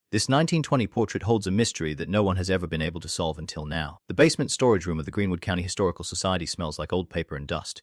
This 1920 portrait holds a mystery that no one has ever been able to solve until now. The basement storage room of the Greenwood County Historical Society smells like old paper and dust.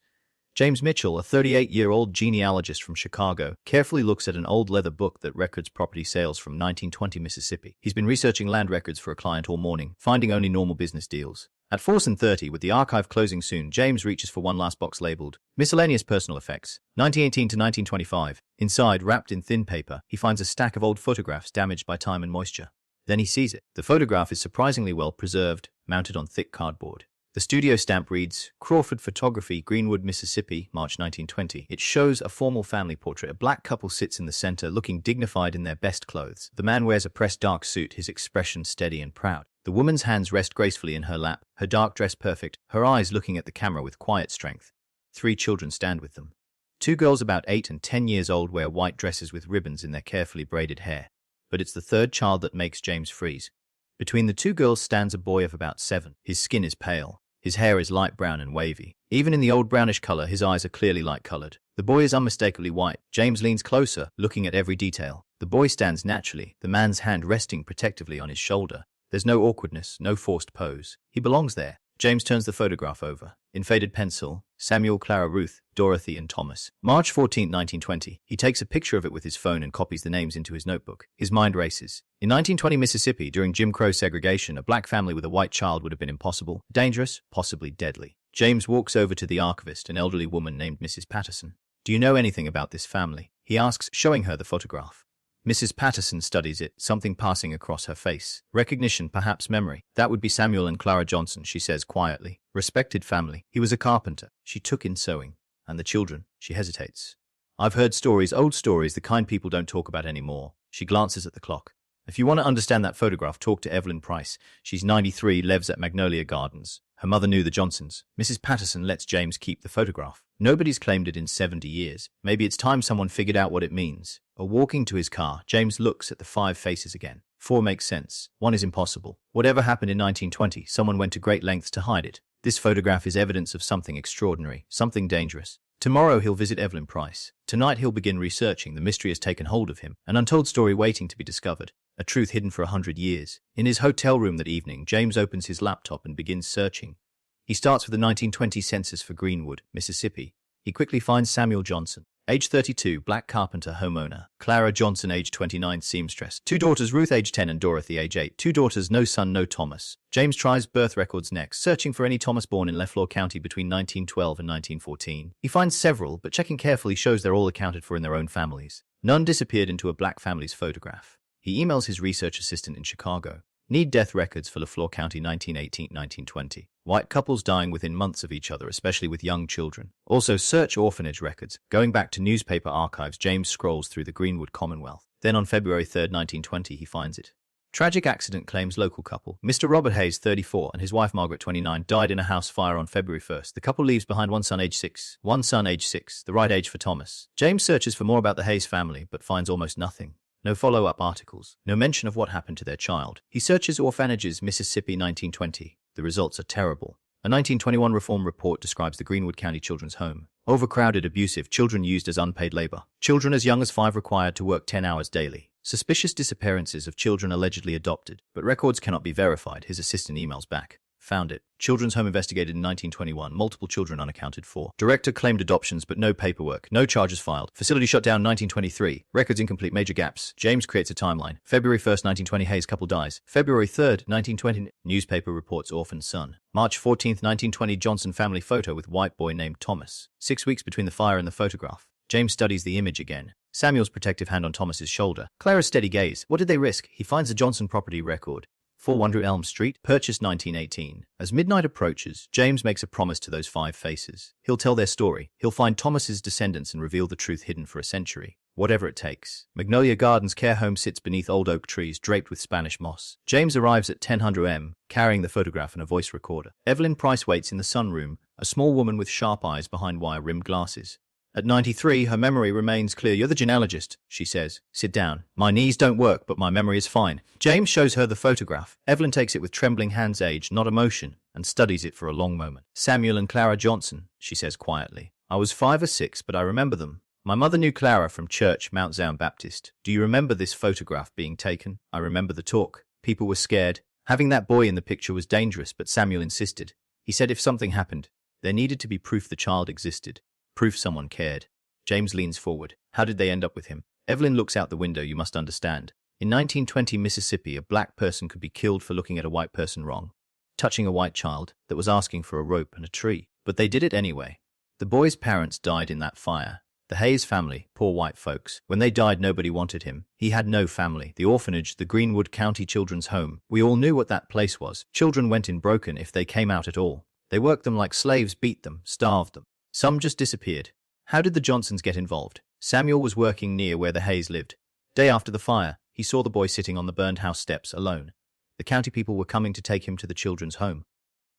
James Mitchell, a 38-year-old genealogist from Chicago, carefully looks at an old leather book that records property sales from 1920 Mississippi. He's been researching land records for a client all morning, finding only normal business deals. At 4:30, with the archive closing soon, James reaches for one last box labeled Miscellaneous Personal Effects, 1918 to 1925. Inside, wrapped in thin paper, he finds a stack of old photographs damaged by time and moisture. Then he sees it. The photograph is surprisingly well preserved, mounted on thick cardboard. The studio stamp reads, Crawford Photography, Greenwood, Mississippi, March 1920. It shows a formal family portrait. A black couple sits in the center, looking dignified in their best clothes. The man wears a pressed dark suit, his expression steady and proud. The woman's hands rest gracefully in her lap, her dark dress perfect, her eyes looking at the camera with quiet strength. 3 children stand with them. 2 girls about 8 and 10 years old wear white dresses with ribbons in their carefully braided hair. But it's the third child that makes James freeze. Between the 2 girls stands a boy of about 7. His skin is pale. His hair is light brown and wavy. Even in the old brownish color, his eyes are clearly light-colored. The boy is unmistakably white. James leans closer, looking at every detail. The boy stands naturally, the man's hand resting protectively on his shoulder. There's no awkwardness, no forced pose. He belongs there. James turns the photograph over. In faded pencil, Samuel, Clara, Ruth, Dorothy, and Thomas. March 14, 1920. He takes a picture of it with his phone and copies the names into his notebook. His mind races. In 1920 Mississippi, during Jim Crow segregation, a black family with a white child would have been impossible, dangerous, possibly deadly. James walks over to the archivist, an elderly woman named Mrs. Patterson. Do you know anything about this family? He asks, showing her the photograph. Mrs. Patterson studies it, something passing across her face. Recognition, perhaps memory. That would be Samuel and Clara Johnson, she says quietly. Respected family. He was a carpenter. She took in sewing. And the children. She hesitates. I've heard stories, old stories, the kind people don't talk about anymore. She glances at the clock. If you want to understand that photograph, talk to Evelyn Price. She's 93, lives at Magnolia Gardens. Her mother knew the Johnsons. Mrs. Patterson lets James keep the photograph. Nobody's claimed it in 70 years. Maybe it's time someone figured out what it means. Walking to his car, James looks at the 5 faces again. 4 makes sense. 1 is impossible. Whatever happened in 1920, someone went to great lengths to hide it. This photograph is evidence of something extraordinary, something dangerous. Tomorrow he'll visit Evelyn Price. Tonight he'll begin researching. The mystery has taken hold of him, an untold story waiting to be discovered. A truth hidden for 100 years. In his hotel room that evening, James opens his laptop and begins searching. He starts with the 1920 census for Greenwood, Mississippi. He quickly finds Samuel Johnson, age 32, black carpenter, homeowner. Clara Johnson, age 29, seamstress. 2 daughters, Ruth, age 10, and Dorothy, age 8. 2 daughters, no son, no Thomas. James tries birth records next, searching for any Thomas born in Leflore County between 1912 and 1914. He finds several, but checking carefully shows they're all accounted for in their own families. None disappeared into a black family's photograph. He emails his research assistant in Chicago. Need death records for Leflore County 1918-1920. White couples dying within months of each other, especially with young children. Also search orphanage records. Going back to newspaper archives, James scrolls through the Greenwood Commonwealth. Then on February 3, 1920, he finds it. Tragic accident, claims local couple. Mr. Robert Hayes, 34, and his wife Margaret, 29, died in a house fire on February 1st. The couple leaves behind one son, age 6. One son, age 6, the right age for Thomas. James searches for more about the Hayes family, but finds almost nothing. No follow-up articles. No mention of what happened to their child. He searches orphanages, Mississippi, 1920. The results are terrible. A 1921 reform report describes the Greenwood County Children's Home. Overcrowded, abusive, children used as unpaid labor. Children as young as 5 required to work 10 hours daily. Suspicious disappearances of children allegedly adopted, but records cannot be verified. His assistant emails back. Found it. Children's Home investigated in 1921. Multiple children unaccounted for. Director claimed adoptions but no paperwork. No charges filed. Facility shut down 1923. Records incomplete. Major gaps. James creates a timeline. February 1st, 1920. Hayes couple dies. February 3rd, 1920. Newspaper reports orphan son. March 14th, 1920. Johnson family photo with white boy named Thomas. 6 weeks between the fire and the photograph. James studies the image again. Samuel's protective hand on Thomas's shoulder. Clara's steady gaze. What did they risk? He finds the Johnson property record. 400 Elm Street, purchased 1918. As midnight approaches, James makes a promise to those 5 faces. He'll tell their story. He'll find Thomas's descendants and reveal the truth hidden for a century. Whatever it takes. Magnolia Gardens care home sits beneath old oak trees draped with Spanish moss. James arrives at 1000 M, carrying the photograph and a voice recorder. Evelyn Price waits in the sunroom, a small woman with sharp eyes behind wire-rimmed glasses. At 93, her memory remains clear. You're the genealogist, she says. Sit down. My knees don't work, but my memory is fine. James shows her the photograph. Evelyn takes it with trembling hands, age, not emotion, and studies it for a long moment. Samuel and Clara Johnson, she says quietly. I was 5 or 6, but I remember them. My mother knew Clara from church, Mount Zion Baptist. Do you remember this photograph being taken? I remember the talk. People were scared. Having that boy in the picture was dangerous, but Samuel insisted. He said if something happened, there needed to be proof the child existed. Proof someone cared. James leans forward. How did they end up with him? Evelyn looks out the window, you must understand. In 1920 Mississippi, a black person could be killed for looking at a white person wrong, touching a white child that was asking for a rope and a tree. But they did it anyway. The boy's parents died in that fire. The Hayes family, poor white folks. When they died, nobody wanted him. He had no family. The orphanage, the Greenwood County Children's Home. We all knew what that place was. Children went in broken if they came out at all. They worked them like slaves, beat them, starved them. Some just disappeared. How did the Johnsons get involved? Samuel was working near where the Hayes lived. Day after the fire, he saw the boy sitting on the burned house steps alone. The county people were coming to take him to the children's home.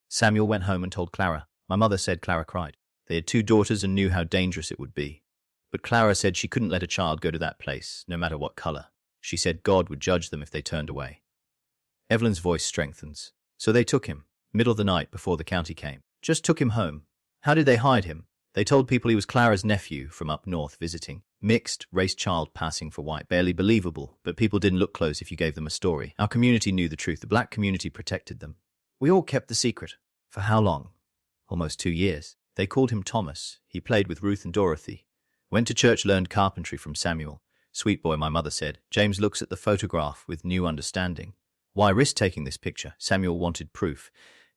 Samuel went home and told Clara. My mother said Clara cried. They had 2 daughters and knew how dangerous it would be. But Clara said she couldn't let a child go to that place, no matter what color. She said God would judge them if they turned away. Evelyn's voice strengthens. So they took him, middle of the night before the county came. Just took him home. How did they hide him? They told people he was Clara's nephew from up north visiting. Mixed race child passing for white. Barely believable, but people didn't look close if you gave them a story. Our community knew the truth. The black community protected them. We all kept the secret. For how long? Almost 2 years. They called him Thomas. He played with Ruth and Dorothy. Went to church, learned carpentry from Samuel. Sweet boy, my mother said. James looks at the photograph with new understanding. Why risk taking this picture? Samuel wanted proof.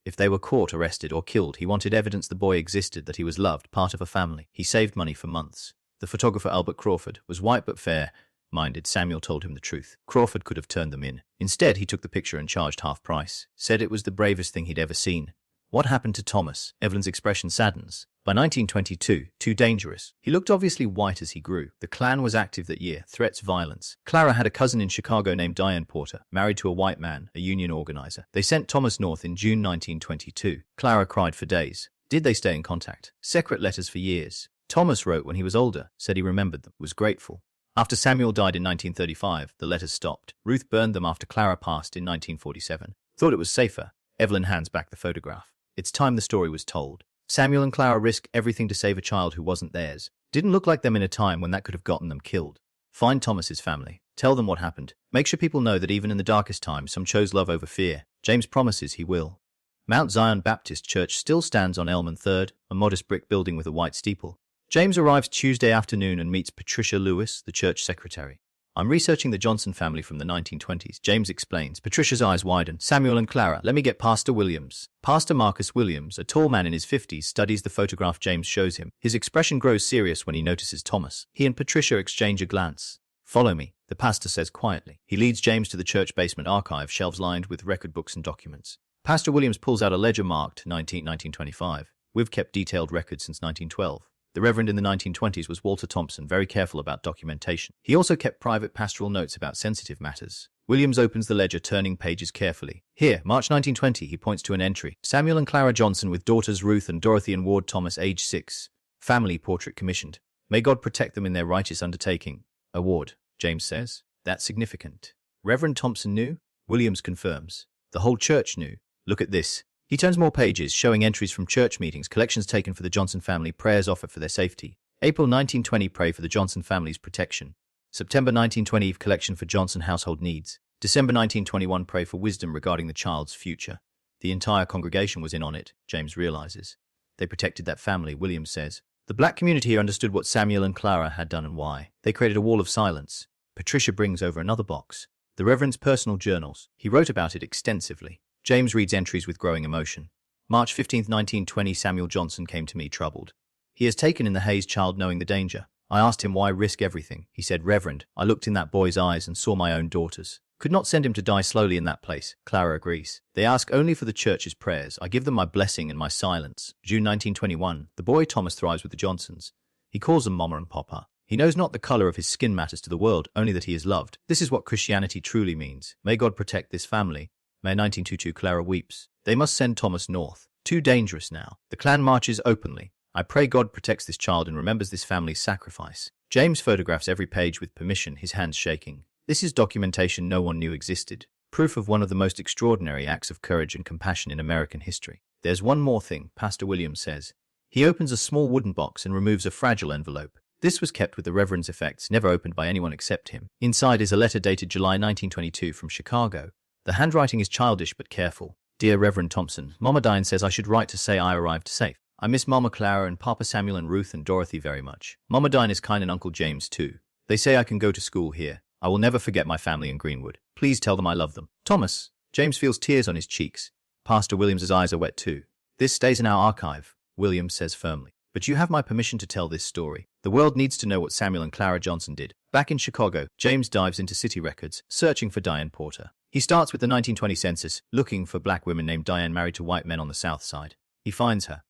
If they were caught, arrested, or killed, he wanted evidence the boy existed, that he was loved, part of a family. He saved money for months. The photographer, Albert Crawford, was white but fair-minded. Samuel told him the truth. Crawford could have turned them in. Instead, he took the picture and charged half price. Said it was the bravest thing he'd ever seen. What happened to Thomas? Evelyn's expression saddens. By 1922, too dangerous. He looked obviously white as he grew. The Klan was active that year. Threats, violence. Clara had a cousin in Chicago named Diane Porter, married to a white man, a union organizer. They sent Thomas north in June 1922. Clara cried for days. Did they stay in contact? Secret letters for years. Thomas wrote when he was older, said he remembered them, was grateful. After Samuel died in 1935, the letters stopped. Ruth burned them after Clara passed in 1947. Thought it was safer. Evelyn hands back the photograph. It's time the story was told. Samuel and Clara risked everything to save a child who wasn't theirs. Didn't look like them in a time when that could have gotten them killed. Find Thomas's family. Tell them what happened. Make sure people know that even in the darkest times, some chose love over fear. James promises he will. Mount Zion Baptist Church still stands on Elm and 3rd, a modest brick building with a white steeple. James arrives Tuesday afternoon and meets Patricia Lewis, the church secretary. I'm researching the Johnson family from the 1920s, James explains. Patricia's eyes widen. Samuel and Clara, let me get Pastor Williams. Pastor Marcus Williams, a tall man in his 50s, studies the photograph James shows him. His expression grows serious when he notices Thomas. He and Patricia exchange a glance. Follow me, the pastor says quietly. He leads James to the church basement archive, shelves lined with record books and documents. Pastor Williams pulls out a ledger marked 1925. We've kept detailed records since 1912. The Reverend in the 1920s was Walter Thompson, very careful about documentation. He also kept private pastoral notes about sensitive matters. Williams opens the ledger, turning pages carefully. Here, March 1920, he points to an entry. Samuel and Clara Johnson with daughters Ruth and Dorothy and Ward Thomas, age 6. Family portrait commissioned. May God protect them in their righteous undertaking. Award, James says. That's significant. Reverend Thompson knew? Williams confirms. The whole church knew. Look at this. He turns more pages, showing entries from church meetings, collections taken for the Johnson family, prayers offered for their safety. April 1920, pray for the Johnson family's protection. September 1920, collection for Johnson household needs. December 1921, pray for wisdom regarding the child's future. The entire congregation was in on it, James realizes. They protected that family, Williams says. The black community here understood what Samuel and Clara had done and why. They created a wall of silence. Patricia brings over another box. The Reverend's personal journals. He wrote about it extensively. James reads entries with growing emotion. March 15, 1920, Samuel Johnson came to me troubled. He has taken in the Hayes child knowing the danger. I asked him why risk everything. He said, Reverend, I looked in that boy's eyes and saw my own daughters. Could not send him to die slowly in that place. Clara agrees. They ask only for the church's prayers. I give them my blessing and my silence. June 1921, the boy Thomas thrives with the Johnsons. He calls them Mama and Papa. He knows not the color of his skin matters to the world, only that he is loved. This is what Christianity truly means. May God protect this family. May 1922, Clara weeps. They must send Thomas north. Too dangerous now. The Klan marches openly. I pray God protects this child and remembers this family's sacrifice. James photographs every page with permission, his hands shaking. This is documentation no one knew existed. Proof of one of the most extraordinary acts of courage and compassion in American history. There's one more thing, Pastor Williams says. He opens a small wooden box and removes a fragile envelope. This was kept with the Reverend's effects, never opened by anyone except him. Inside is a letter dated July 1922 from Chicago. The handwriting is childish but careful. Dear Reverend Thompson, Mama Diane says I should write to say I arrived safe. I miss Mama Clara and Papa Samuel and Ruth and Dorothy very much. Mama Diane is kind and Uncle James too. They say I can go to school here. I will never forget my family in Greenwood. Please tell them I love them. Thomas. James feels tears on his cheeks. Pastor Williams's eyes are wet too. This stays in our archive, Williams says firmly. But you have my permission to tell this story. The world needs to know what Samuel and Clara Johnson did. Back in Chicago, James dives into city records, searching for Diane Porter. He starts with the 1920 census, looking for black women named Diane married to white men on the South Side. He finds her.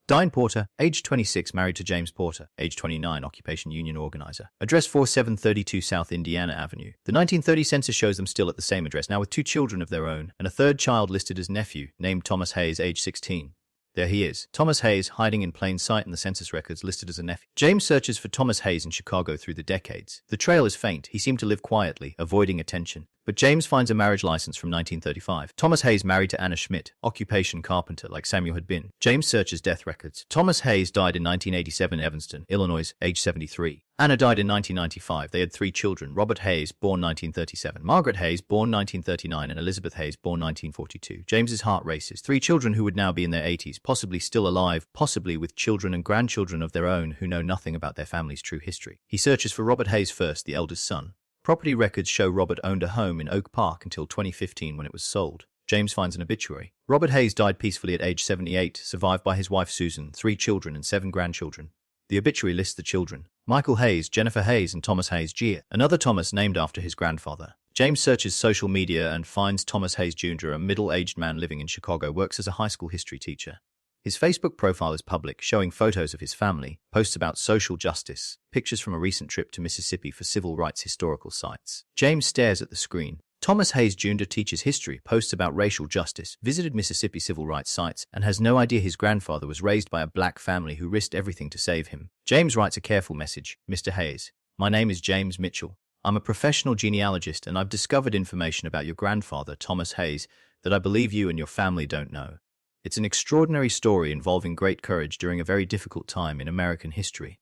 Diane Porter, age 26, married to James Porter, age 29, occupation union organizer. Address 4732 South Indiana Avenue. The 1930 census shows them still at the same address, now with 2 children of their own, and a third child listed as nephew, named Thomas Hayes, age 16. There he is. Thomas Hayes, hiding in plain sight in the census records, listed as a nephew. James searches for Thomas Hayes in Chicago through the decades. The trail is faint. He seemed to live quietly, avoiding attention. But James finds a marriage license from 1935. Thomas Hayes married to Anna Schmidt, occupation carpenter like Samuel had been. James searches death records. Thomas Hayes died in 1987 in Evanston, Illinois, age 73. Anna died in 1995. They had 3 children: Robert Hayes, born 1937, Margaret Hayes, born 1939, and Elizabeth Hayes, born 1942. James's heart races. 3 children who would now be in their 80s, possibly still alive, possibly with children and grandchildren of their own who know nothing about their family's true history. He searches for Robert Hayes first, the eldest son. Property records show Robert owned a home in Oak Park until 2015 when it was sold. James finds an obituary. Robert Hayes died peacefully at age 78, survived by his wife Susan, 3 children and 7 grandchildren. The obituary lists the children: Michael Hayes, Jennifer Hayes, and Thomas Hayes Jr., another Thomas named after his grandfather. James searches social media and finds Thomas Hayes Jr., a middle-aged man living in Chicago, works as a high school history teacher. His Facebook profile is public, showing photos of his family, posts about social justice, pictures from a recent trip to Mississippi for civil rights historical sites. James stares at the screen. Thomas Hayes Jr. teaches history, posts about racial justice, visited Mississippi civil rights sites, and has no idea his grandfather was raised by a black family who risked everything to save him. James writes a careful message. Mr. Hayes, my name is James Mitchell. I'm a professional genealogist, and I've discovered information about your grandfather, Thomas Hayes, that I believe you and your family don't know. It's an extraordinary story involving great courage during a very difficult time in American history.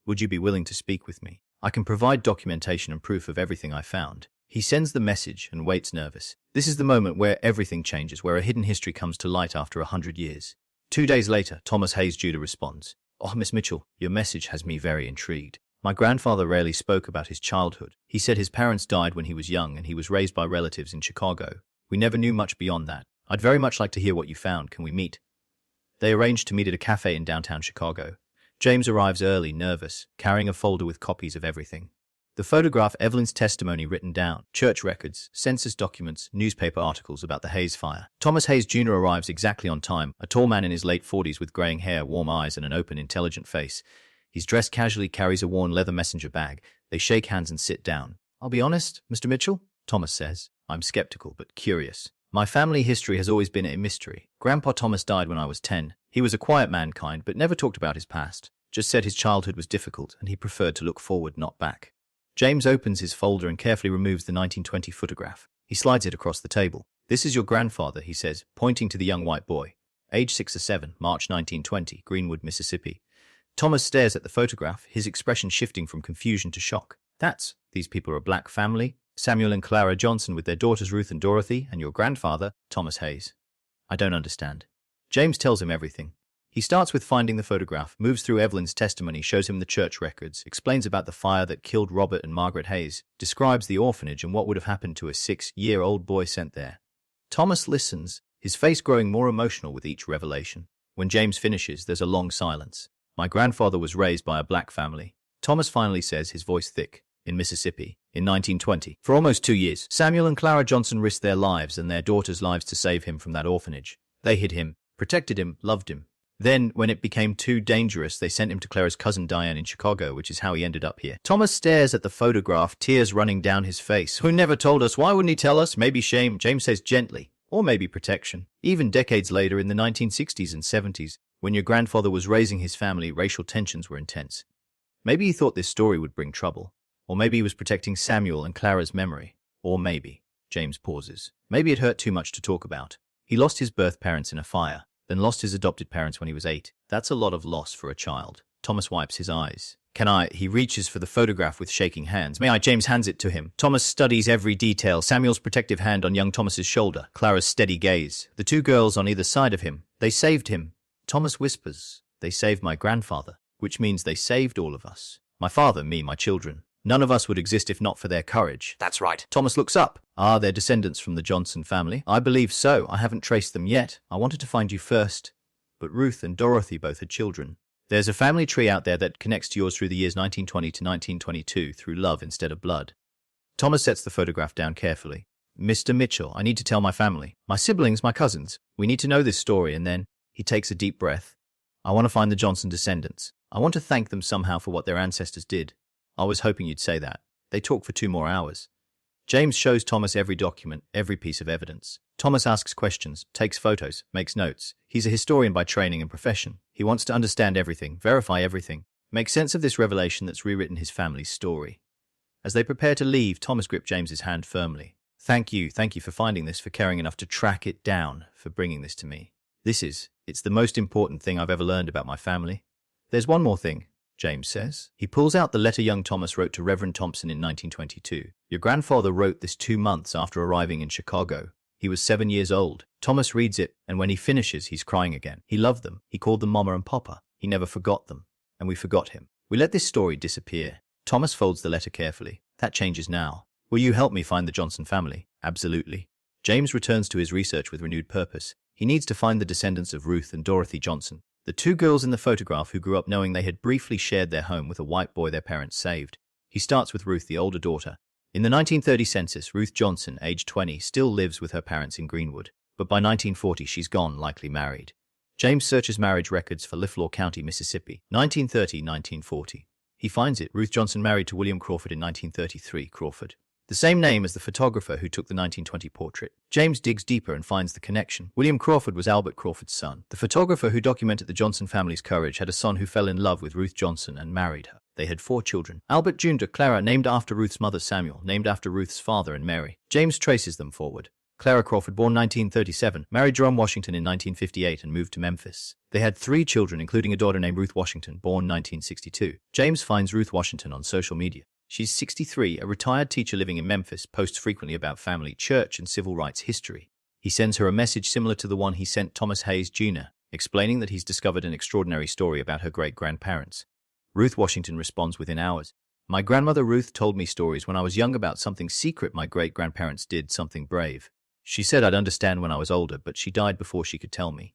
Would you be willing to speak with me? I can provide documentation and proof of everything I found. He sends the message and waits nervous. This is the moment where everything changes, where a hidden history comes to light after 100 years. 2 days later, Thomas Hayes Jr. responds. Oh, Miss Mitchell, your message has me very intrigued. My grandfather rarely spoke about his childhood. He said his parents died when he was young and he was raised by relatives in Chicago. We never knew much beyond that. I'd very much like to hear what you found. Can we meet? They arranged to meet at a cafe in downtown Chicago. James arrives early, nervous, carrying a folder with copies of everything. The photograph, Evelyn's testimony written down, church records, census documents, newspaper articles about the Hayes fire. Thomas Hayes Jr. arrives exactly on time, a tall man in his late 40s with graying hair, warm eyes, and an open, intelligent face. He's dressed casually, carries a worn leather messenger bag. They shake hands and sit down. I'll be honest, Mr. Mitchell, Thomas says. I'm skeptical but curious. My family history has always been a mystery. Grandpa Thomas died when I was 10. He was a quiet man, kind, but never talked about his past. Just said his childhood was difficult and he preferred to look forward, not back. James opens his folder and carefully removes the 1920 photograph. He slides it across the table. This is your grandfather, he says, pointing to the young white boy. Age 6 or 7, March 1920, Greenwood, Mississippi. Thomas stares at the photograph, his expression shifting from confusion to shock. These people are a black family? Samuel and Clara Johnson with their daughters Ruth and Dorothy, and your grandfather, Thomas Hayes. I don't understand. James tells him everything. He starts with finding the photograph, moves through Evelyn's testimony, shows him the church records, explains about the fire that killed Robert and Margaret Hayes, describes the orphanage and what would have happened to a 6-year-old boy sent there. Thomas listens, his face growing more emotional with each revelation. When James finishes, there's a long silence. My grandfather was raised by a black family. Thomas finally says, his voice thick. In Mississippi, in 1920. For almost 2 years, Samuel and Clara Johnson risked their lives and their daughters' lives to save him from that orphanage. They hid him, protected him, loved him. Then, when it became too dangerous, they sent him to Clara's cousin Diane in Chicago, which is how he ended up here. Thomas stares at the photograph, tears running down his face. Who never told us? Why wouldn't he tell us? Maybe shame, James says gently. Or maybe protection. Even decades later, in the 1960s and 70s, when your grandfather was raising his family, racial tensions were intense. Maybe he thought this story would bring trouble. Or maybe he was protecting Samuel and Clara's memory. Or maybe, James pauses, maybe it hurt too much to talk about. He lost his birth parents in a fire, then lost his adopted parents when he was 8. That's a lot of loss for a child. Thomas wipes his eyes. Can I? He reaches for the photograph with shaking hands. May I? James hands it to him. Thomas studies every detail. Samuel's protective hand on young Thomas's shoulder. Clara's steady gaze. The two girls on either side of him. They saved him. Thomas whispers. They saved my grandfather, which means they saved all of us. My father, me, my children. None of us would exist if not for their courage. That's right. Thomas looks up. Are they descendants from the Johnson family? I believe so. I haven't traced them yet. I wanted to find you first. But Ruth and Dorothy both had children. There's a family tree out there that connects to yours through the years 1920 to 1922 through love instead of blood. Thomas sets the photograph down carefully. Mr. Mitchell, I need to tell my family. My siblings, my cousins. We need to know this story. And then he takes a deep breath. I want to find the Johnson descendants. I want to thank them somehow for what their ancestors did. I was hoping you'd say that. They talk for 2 more hours. James shows Thomas every document, every piece of evidence. Thomas asks questions, takes photos, makes notes. He's a historian by training and profession. He wants to understand everything, verify everything, make sense of this revelation that's rewritten his family's story. As they prepare to leave, Thomas gripped James's hand firmly. Thank you for finding this, for caring enough to track it down, for bringing this to me. It's the most important thing I've ever learned about my family. There's one more thing, James says. He pulls out the letter young Thomas wrote to Reverend Thompson in 1922. Your grandfather wrote this 2 months after arriving in Chicago. He was 7 years old. Thomas reads it, and when he finishes, he's crying again. He loved them. He called them Mama and Papa. He never forgot them. And we forgot him. We let this story disappear. Thomas folds the letter carefully. That changes now. Will you help me find the Johnson family? Absolutely. James returns to his research with renewed purpose. He needs to find the descendants of Ruth and Dorothy Johnson, the 2 girls in the photograph who grew up knowing they had briefly shared their home with a white boy their parents saved. He starts with Ruth, the older daughter. In the 1930 census, Ruth Johnson, age 20, still lives with her parents in Greenwood, but by 1940 she's gone, likely married. James searches marriage records for Liflaw County, Mississippi, 1930-1940. He finds it. Ruth Johnson married to William Crawford in 1933, Crawford, the same name as the photographer who took the 1920 portrait. James digs deeper and finds the connection. William Crawford was Albert Crawford's son. The photographer who documented the Johnson family's courage had a son who fell in love with Ruth Johnson and married her. They had 4 children. Albert Jr., Clara, named after Ruth's mother, Samuel, named after Ruth's father, and Mary. James traces them forward. Clara Crawford, born 1937, married Jerome Washington in 1958 and moved to Memphis. They had 3 children, including a daughter named Ruth Washington, born 1962. James finds Ruth Washington on social media. She's 63, a retired teacher living in Memphis, posts frequently about family, church, and civil rights history. He sends her a message similar to the one he sent Thomas Hayes Jr., explaining that he's discovered an extraordinary story about her great-grandparents. Ruth Washington responds within hours. My grandmother Ruth told me stories when I was young about something secret my great-grandparents did, something brave. She said I'd understand when I was older, but she died before she could tell me.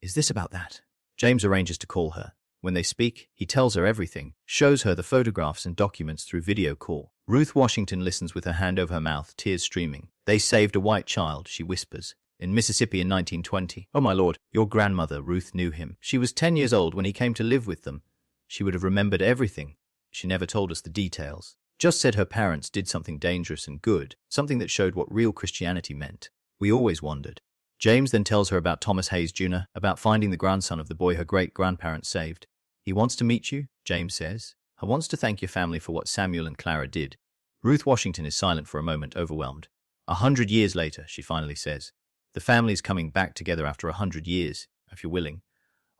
Is this about that? James arranges to call her. When they speak, he tells her everything, shows her the photographs and documents through video call. Ruth Washington listens with her hand over her mouth, tears streaming. They saved a white child, she whispers, in Mississippi in 1920. Oh my lord, your grandmother, Ruth, knew him. She was 10 years old when he came to live with them. She would have remembered everything. She never told us the details. Just said her parents did something dangerous and good, something that showed what real Christianity meant. We always wondered. James then tells her about Thomas Hayes Jr., about finding the grandson of the boy her great-grandparents saved. He wants to meet you, James says. I wants to thank your family for what Samuel and Clara did. Ruth Washington is silent for a moment, overwhelmed. 100 years later, she finally says. The family's coming back together after 100 years, if you're willing.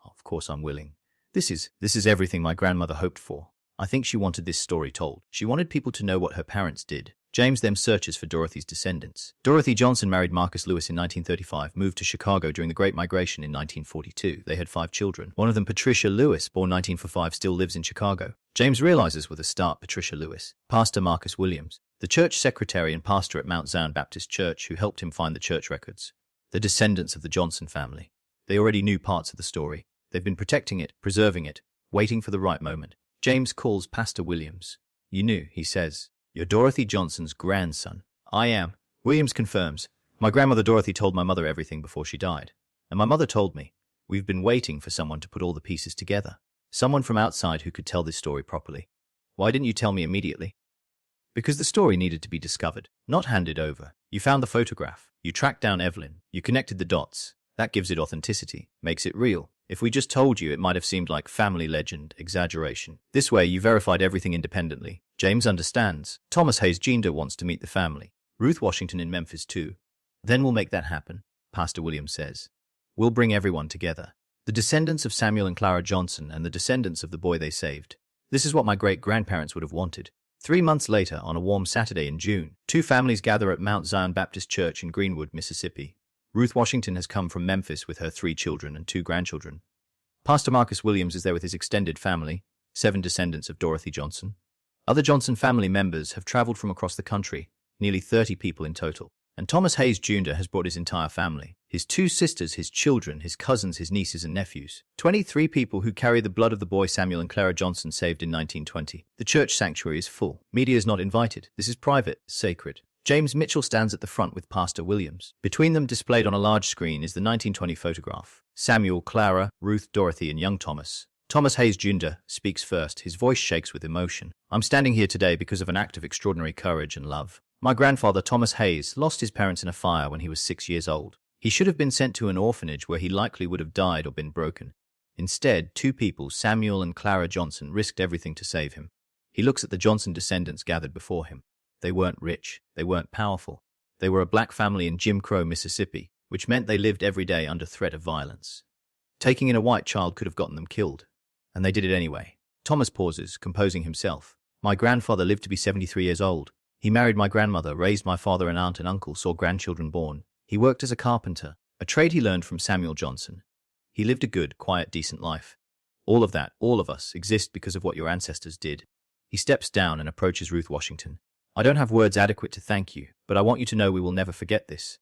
Oh, of course I'm willing. This is everything my grandmother hoped for. I think she wanted this story told. She wanted people to know what her parents did. James then searches for Dorothy's descendants. Dorothy Johnson married Marcus Lewis in 1935, moved to Chicago during the Great Migration in 1942. They had 5 children. One of them, Patricia Lewis, born 1945, still lives in Chicago. James realizes with a start Patricia Lewis, Pastor Marcus Williams, the church secretary and pastor at Mount Zion Baptist Church who helped him find the church records. The descendants of the Johnson family. They already knew parts of the story. They've been protecting it, preserving it, waiting for the right moment. James calls Pastor Williams. You knew, he says. You're Dorothy Johnson's grandson. I am. Williams confirms. My grandmother Dorothy told my mother everything before she died. And my mother told me. We've been waiting for someone to put all the pieces together. Someone from outside who could tell this story properly. Why didn't you tell me immediately? Because the story needed to be discovered, not handed over. You found the photograph. You tracked down Evelyn. You connected the dots. That gives it authenticity, makes it real. If we just told you, it might have seemed like family legend, exaggeration. This way, you verified everything independently. James understands. Thomas Hayes Jr. wants to meet the family. Ruth Washington in Memphis too. Then we'll make that happen, Pastor Williams says. We'll bring everyone together. The descendants of Samuel and Clara Johnson and the descendants of the boy they saved. This is what my great-grandparents would have wanted. 3 months later, on a warm Saturday in June, two families gather at Mount Zion Baptist Church in Greenwood, Mississippi. Ruth Washington has come from Memphis with her 3 children and 2 grandchildren. Pastor Marcus Williams is there with his extended family, 7 descendants of Dorothy Johnson. Other Johnson family members have traveled from across the country, nearly 30 people in total. And Thomas Hayes Jr. has brought his entire family, his 2 sisters, his children, his cousins, his nieces and nephews. 23 people who carry the blood of the boy Samuel and Clara Johnson saved in 1920. The church sanctuary is full. Media is not invited. This is private, sacred. James Mitchell stands at the front with Pastor Williams. Between them, displayed on a large screen, is the 1920 photograph. Samuel, Clara, Ruth, Dorothy, and young Thomas. Thomas Hayes Jr. speaks first. His voice shakes with emotion. I'm standing here today because of an act of extraordinary courage and love. My grandfather, Thomas Hayes, lost his parents in a fire when he was 6 years old. He should have been sent to an orphanage where he likely would have died or been broken. Instead, 2 people, Samuel and Clara Johnson, risked everything to save him. He looks at the Johnson descendants gathered before him. They weren't rich. They weren't powerful. They were a black family in Jim Crow, Mississippi, which meant they lived every day under threat of violence. Taking in a white child could have gotten them killed. And they did it anyway. Thomas pauses, composing himself. My grandfather lived to be 73 years old. He married my grandmother, raised my father and aunt and uncle, saw grandchildren born. He worked as a carpenter, a trade he learned from Samuel Johnson. He lived a good, quiet, decent life. All of that, all of us, exist because of what your ancestors did. He steps down and approaches Ruth Washington. I don't have words adequate to thank you, but I want you to know we will never forget this.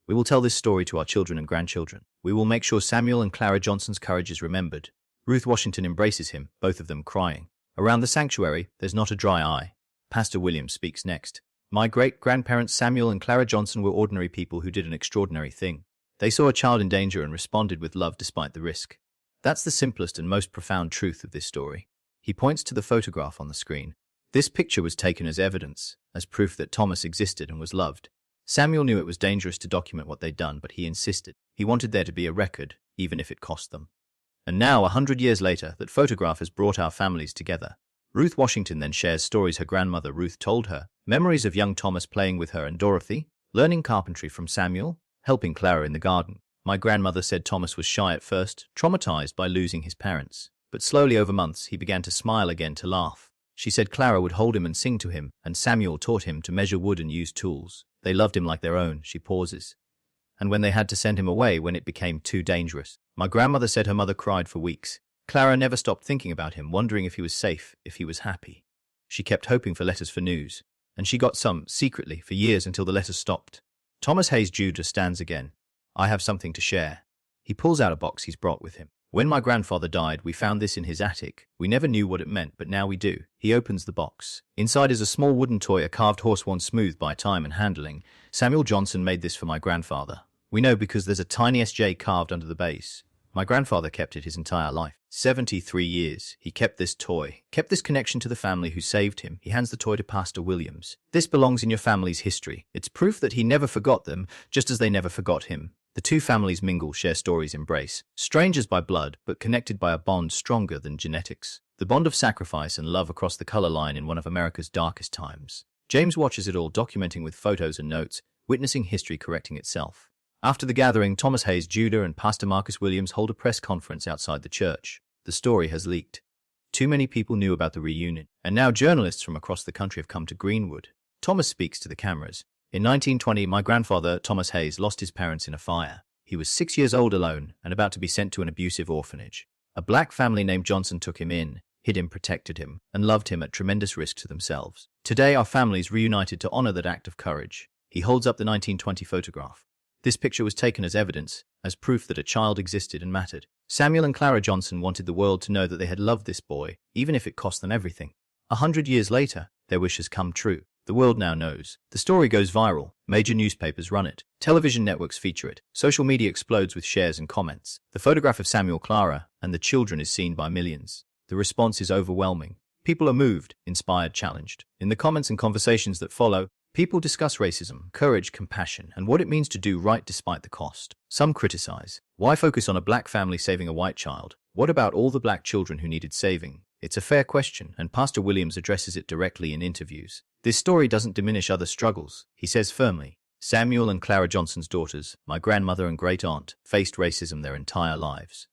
We will tell this story to our children and grandchildren. We will make sure Samuel and Clara Johnson's courage is remembered. Ruth Washington embraces him, both of them crying. Around the sanctuary, there's not a dry eye. Pastor Williams speaks next. My great-grandparents Samuel and Clara Johnson were ordinary people who did an extraordinary thing. They saw a child in danger and responded with love despite the risk. That's the simplest and most profound truth of this story. He points to the photograph on the screen. This picture was taken as evidence, as proof that Thomas existed and was loved. Samuel knew it was dangerous to document what they'd done, but he insisted. He wanted there to be a record, even if it cost them. And now, 100 years later, that photograph has brought our families together. Ruth Washington then shares stories her grandmother Ruth told her, memories of young Thomas playing with her and Dorothy, learning carpentry from Samuel, helping Clara in the garden. My grandmother said Thomas was shy at first, traumatized by losing his parents. But slowly over months, he began to smile again, to laugh. She said Clara would hold him and sing to him, and Samuel taught him to measure wood and use tools. They loved him like their own. She pauses. And when they had to send him away when it became too dangerous, my grandmother said her mother cried for weeks. Clara never stopped thinking about him, wondering if he was safe, if he was happy. She kept hoping for letters for news, and she got some, secretly, for years until the letters stopped. Thomas Hayes Jr. stands again. I have something to share. He pulls out a box he's brought with him. When my grandfather died, we found this in his attic. We never knew what it meant, but now we do. He opens the box. Inside is a small wooden toy, a carved horse worn smooth by time and handling. Samuel Johnson made this for my grandfather. We know because there's a tiny SJ carved under the base. My grandfather kept it his entire life. 73 years. He kept this toy, kept this connection to the family who saved him. He hands the toy to Pastor Williams. This belongs in your family's history. It's proof that he never forgot them, just as they never forgot him. The two families mingle, share stories, embrace. Strangers by blood, but connected by a bond stronger than genetics. The bond of sacrifice and love across the color line in one of America's darkest times. James watches it all, documenting with photos and notes, witnessing history correcting itself. After the gathering, Thomas Hayes Jr. and Pastor Marcus Williams hold a press conference outside the church. The story has leaked. Too many people knew about the reunion, and now journalists from across the country have come to Greenwood. Thomas speaks to the cameras. In 1920, my grandfather, Thomas Hayes, lost his parents in a fire. He was 6 years old, alone, and about to be sent to an abusive orphanage. A black family named Johnson took him in, hid him, protected him, and loved him at tremendous risk to themselves. Today, our families reunited to honor that act of courage. He holds up the 1920 photograph. This picture was taken as evidence, as proof that a child existed and mattered. Samuel and Clara Johnson wanted the world to know that they had loved this boy, even if it cost them everything. 100 years later, their wish has come true. The world now knows. The story goes viral. Major newspapers run it. Television networks feature it. Social media explodes with shares and comments. The photograph of Samuel, Clara, and the children is seen by millions. The response is overwhelming. People are moved, inspired, challenged. In the comments and conversations that follow, people discuss racism, courage, compassion, and what it means to do right despite the cost. Some criticize. Why focus on a black family saving a white child? What about all the black children who needed saving? It's a fair question, and Pastor Williams addresses it directly in interviews. This story doesn't diminish other struggles, he says firmly. Samuel and Clara Johnson's daughters, my grandmother and great-aunt, faced racism their entire lives.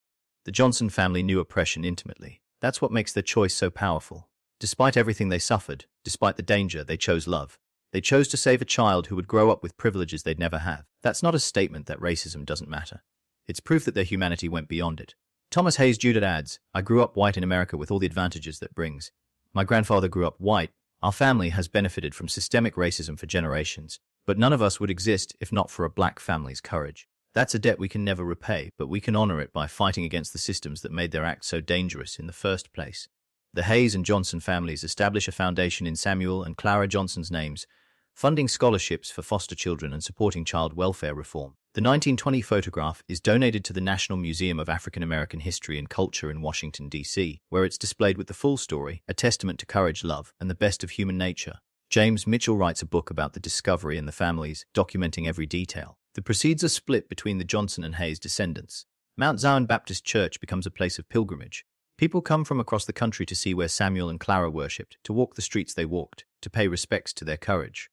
The Johnson family knew oppression intimately. That's what makes their choice so powerful. Despite everything they suffered, despite the danger, they chose love. They chose to save a child who would grow up with privileges they'd never have. That's not a statement that racism doesn't matter. It's proof that their humanity went beyond it. Thomas Hayes Judith adds, I grew up white in America with all the advantages that brings. My grandfather grew up white. Our family has benefited from systemic racism for generations, but none of us would exist if not for a black family's courage. That's a debt we can never repay, but we can honor it by fighting against the systems that made their act so dangerous in the first place. The Hayes and Johnson families establish a foundation in Samuel and Clara Johnson's names, funding scholarships for foster children and supporting child welfare reform. The 1920 photograph is donated to the National Museum of African American History and Culture in Washington, D.C., where it's displayed with the full story, a testament to courage, love, and the best of human nature. James Mitchell writes a book about the discovery and the families, documenting every detail. The proceeds are split between the Johnson and Hayes descendants. Mount Zion Baptist Church becomes a place of pilgrimage. People come from across the country to see where Samuel and Clara worshipped, to walk the streets they walked, to pay respects to their courage.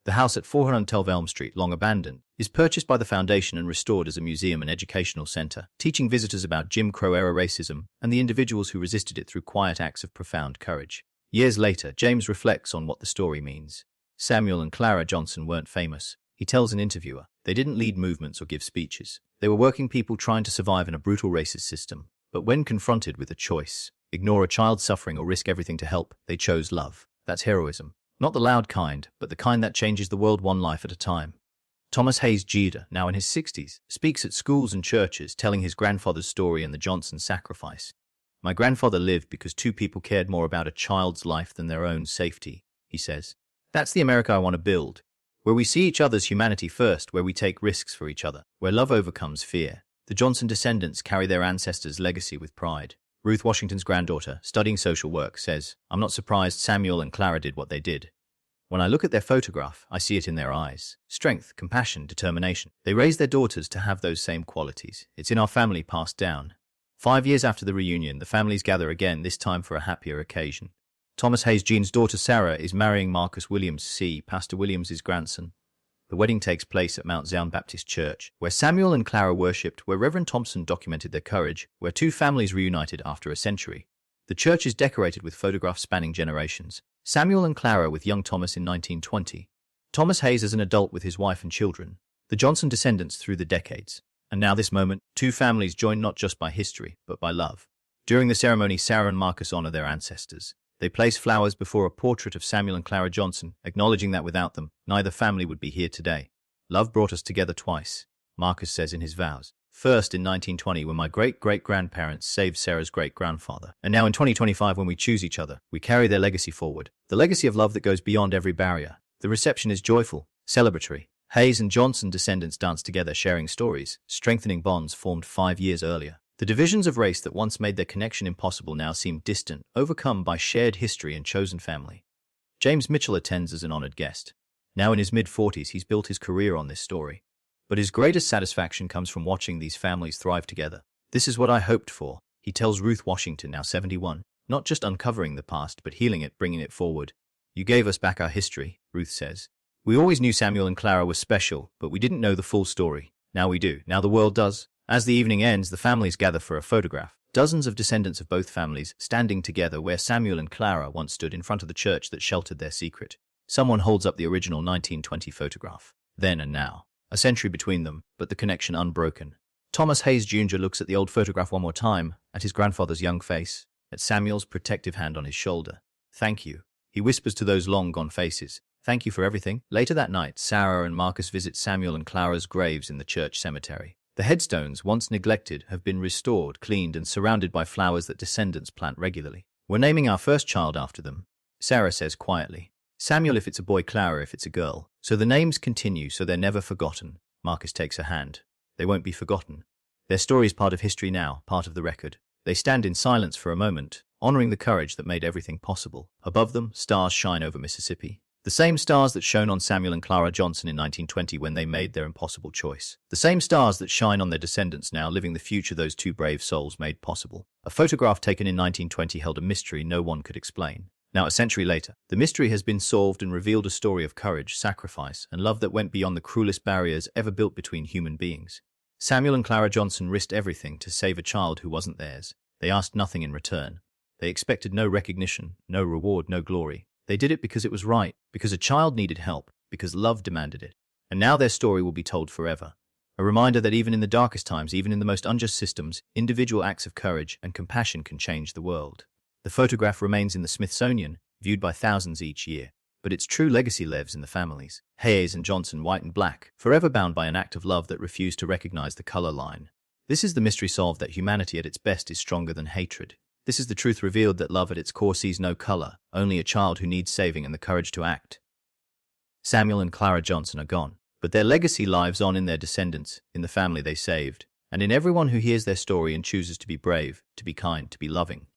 The house at 412 Elm Street, long abandoned, is purchased by the foundation and restored as a museum and educational center, teaching visitors about Jim Crow-era racism and the individuals who resisted it through quiet acts of profound courage. Years later, James reflects on what the story means. Samuel and Clara Johnson weren't famous. He tells an interviewer, they didn't lead movements or give speeches. They were working people trying to survive in a brutal racist system. But when confronted with a choice, ignore a child suffering or risk everything to help, they chose love. That's heroism. Not the loud kind, but the kind that changes the world one life at a time. Thomas Hayes Jr., now in his 60s, speaks at schools and churches telling his grandfather's story and the Johnson sacrifice. My grandfather lived because two people cared more about a child's life than their own safety, he says. That's the America I want to build, where we see each other's humanity first, where we take risks for each other, where love overcomes fear. The Johnson descendants carry their ancestors' legacy with pride. Ruth Washington's granddaughter, studying social work, says, I'm not surprised Samuel and Clara did what they did. When I look at their photograph, I see it in their eyes. Strength, compassion, determination. They raised their daughters to have those same qualities. It's in our family passed down. 5 years after the reunion, the families gather again, this time for a happier occasion. Thomas Hayes Jr.'s daughter Sarah is marrying Marcus Williams C., Pastor Williams' grandson. The wedding takes place at Mount Zion Baptist Church, where Samuel and Clara worshipped, where Reverend Thompson documented their courage, where two families reunited after a century. The church is decorated with photographs spanning generations. Samuel and Clara with young Thomas in 1920. Thomas Hayes as an adult with his wife and children. The Johnson descendants through the decades. And now this moment, two families joined not just by history, but by love. During the ceremony, Sarah and Marcus honor their ancestors. They place flowers before a portrait of Samuel and Clara Johnson, acknowledging that without them, neither family would be here today. Love brought us together twice, Marcus says in his vows. First in 1920 when my great-great-grandparents saved Sarah's great-grandfather. And now in 2025 when we choose each other, we carry their legacy forward. The legacy of love that goes beyond every barrier. The reception is joyful, celebratory. Hayes and Johnson descendants dance together, sharing stories, strengthening bonds formed 5 years earlier. The divisions of race that once made their connection impossible now seem distant, overcome by shared history and chosen family. James Mitchell attends as an honored guest. Now in his mid-40s, he's built his career on this story. But his greatest satisfaction comes from watching these families thrive together. This is what I hoped for, he tells Ruth Washington, now 71. Not just uncovering the past, but healing it, bringing it forward. You gave us back our history, Ruth says. We always knew Samuel and Clara were special, but we didn't know the full story. Now we do. Now the world does. As the evening ends, the families gather for a photograph. Dozens of descendants of both families standing together where Samuel and Clara once stood in front of the church that sheltered their secret. Someone holds up the original 1920 photograph. Then and now. A century between them, but the connection unbroken. Thomas Hayes Jr. looks at the old photograph one more time, at his grandfather's young face, at Samuel's protective hand on his shoulder. Thank you, he whispers to those long-gone faces. Thank you for everything. Later that night, Sarah and Marcus visit Samuel and Clara's graves in the church cemetery. The headstones, once neglected, have been restored, cleaned, and surrounded by flowers that descendants plant regularly. We're naming our first child after them, Sarah says quietly. Samuel if it's a boy, Clara if it's a girl. So the names continue, so they're never forgotten. Marcus takes her hand. They won't be forgotten. Their story is part of history now, part of the record. They stand in silence for a moment, honoring the courage that made everything possible. Above them, stars shine over Mississippi. The same stars that shone on Samuel and Clara Johnson in 1920 when they made their impossible choice. The same stars that shine on their descendants now living the future those two brave souls made possible. A photograph taken in 1920 held a mystery no one could explain. Now, a century later, the mystery has been solved and revealed a story of courage, sacrifice, and love that went beyond the cruelest barriers ever built between human beings. Samuel and Clara Johnson risked everything to save a child who wasn't theirs. They asked nothing in return. They expected no recognition, no reward, no glory. They did it because it was right, because a child needed help, because love demanded it. And now their story will be told forever. A reminder that even in the darkest times, even in the most unjust systems, individual acts of courage and compassion can change the world. The photograph remains in the Smithsonian, viewed by thousands each year. But its true legacy lives in the families. Hayes and Johnson, white and black, forever bound by an act of love that refused to recognize the color line. This is the mystery solved, that humanity at its best is stronger than hatred. This is the truth revealed, that love at its core sees no color, only a child who needs saving and the courage to act. Samuel and Clara Johnson are gone, but their legacy lives on in their descendants, in the family they saved, and in everyone who hears their story and chooses to be brave, to be kind, to be loving.